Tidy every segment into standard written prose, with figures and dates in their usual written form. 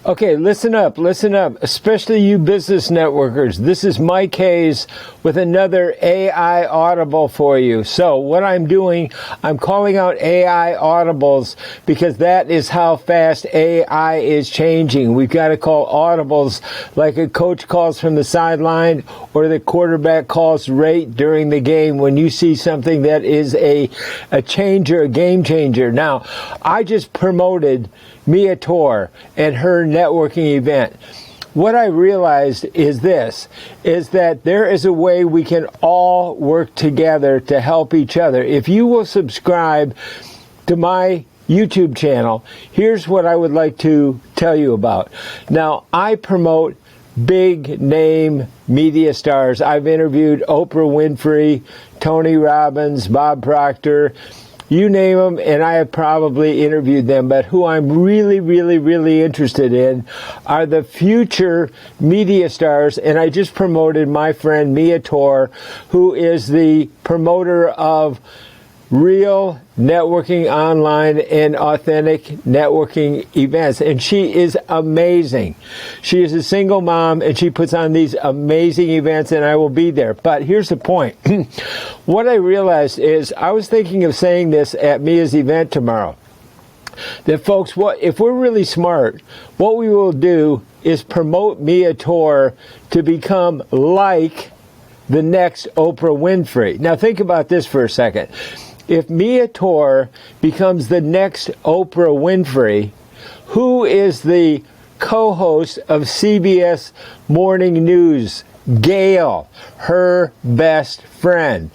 Okay, listen up, especially you business networkers. This is Mike Hayes with another AI Audible for you. So what I'm doing, I'm calling out AI Audibles because that is how fast AI is changing. We've got to call audibles like a coach calls from the sideline or the quarterback calls right during the game when you see something that is a changer, a game changer. Now, I just promoted Mia Torr and her networking event. What I realized is that there is a way we can all work together to help each other. If you will subscribe to my YouTube channel, here's what I would like to tell you about. Now, I promote big name media stars. I've interviewed Oprah Winfrey, Tony Robbins, Bob Proctor, you name them, and I have probably interviewed them. But who I'm really interested in are the future media stars. And I just promoted my friend Mia Torr, who is the promoter of real networking online and authentic networking events. And she is amazing. She is a single mom and she puts on these amazing events, and I will be there. But here's the point. What I realized is I was thinking of saying this at Mia's event tomorrow. That folks, if we're really smart, what we will do is promote Mia Torr to become like the next Oprah Winfrey. Now think about this for a second. If Mia Torr becomes the next Oprah Winfrey, who is the co-host of CBS Morning News? Gail, her best friend.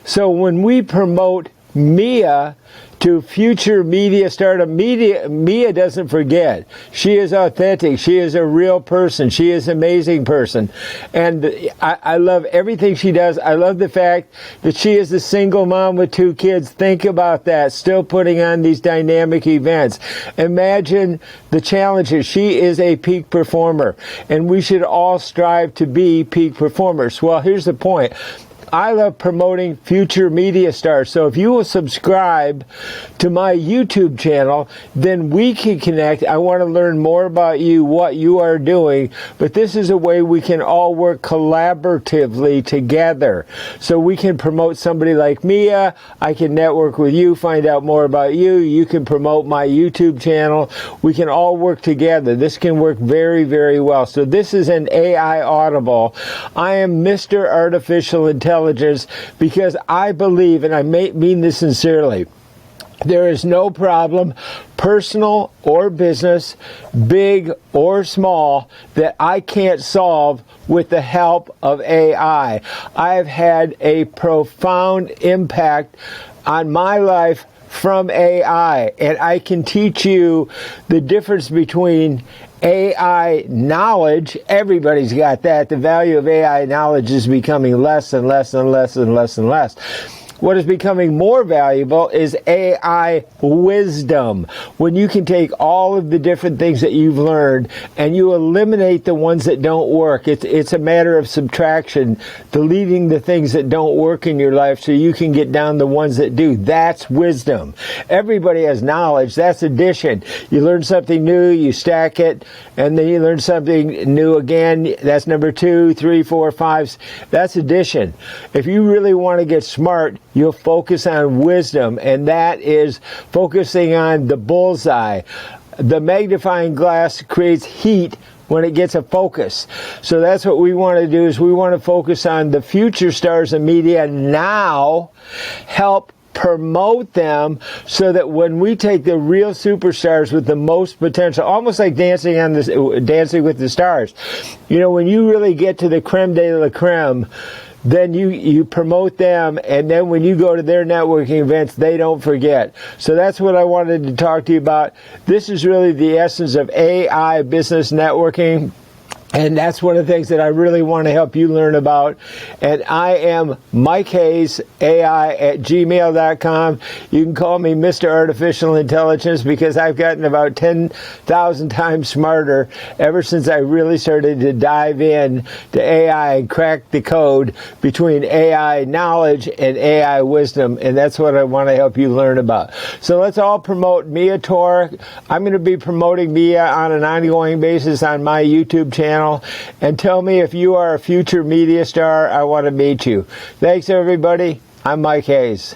So when we promote Mia to future media stardom, Mia doesn't forget. She is authentic. She is a real person. She is an amazing person. And I love everything she does. I love the fact that she is a single mom with 2 kids. Think about that. Still putting on these dynamic events. Imagine the challenges. She is a peak performer. And we should all strive to be peak performers. Well, here's the point. I love promoting future media stars. So if you will subscribe to my YouTube channel, then we can connect. I want to learn more about you, what you are doing. But this is a way we can all work collaboratively together. So we can promote somebody like Mia. I can network with you, find out more about you. You can promote my YouTube channel. We can all work together. This can work very well. So this is an AI Audible. I am Mr. Artificial Intelligence because I believe, and I mean this sincerely, there is no problem, personal or business, big or small, that I can't solve with the help of AI. I have had a profound impact on my life from AI, and I can teach you the difference between AI knowledge. Everybody's got that. The value of AI knowledge is becoming less and less. What is becoming more valuable is AI wisdom. When you can take all of the different things that you've learned and you eliminate the ones that don't work. It's a matter of subtraction, deleting the things that don't work in your life so you can get down the ones that do. That's wisdom. Everybody has knowledge. That's addition. You learn something new, you stack it, and then you learn something new again. That's number 2, 3, 4, 5. That's addition. If you really want to get smart, you'll focus on wisdom, and that is focusing on the bullseye. The magnifying glass creates heat when it gets a focus. So that's what we want to do, is we want to focus on the future stars of media now, help promote them so that when we take the real superstars with the most potential, almost like Dancing with the Stars, you know, when you really get to the creme de la creme, then you promote them, and then when you go to their networking events, they don't forget. So that's what I wanted to talk to you about. This is really the essence of AI business networking. And that's one of the things that I really want to help you learn about. And I am Mike Hayes, AI at gmail.com. You can call me Mr. Artificial Intelligence because I've gotten about 10,000 times smarter ever since I really started to dive in to AI and crack the code between AI knowledge and AI wisdom. And that's what I want to help you learn about. So let's all promote Mia Torr. I'm going to be promoting Mia on an ongoing basis on my YouTube channel. And tell me if you are a future media star. I want to meet you. Thanks, everybody. I'm Mike Hayes.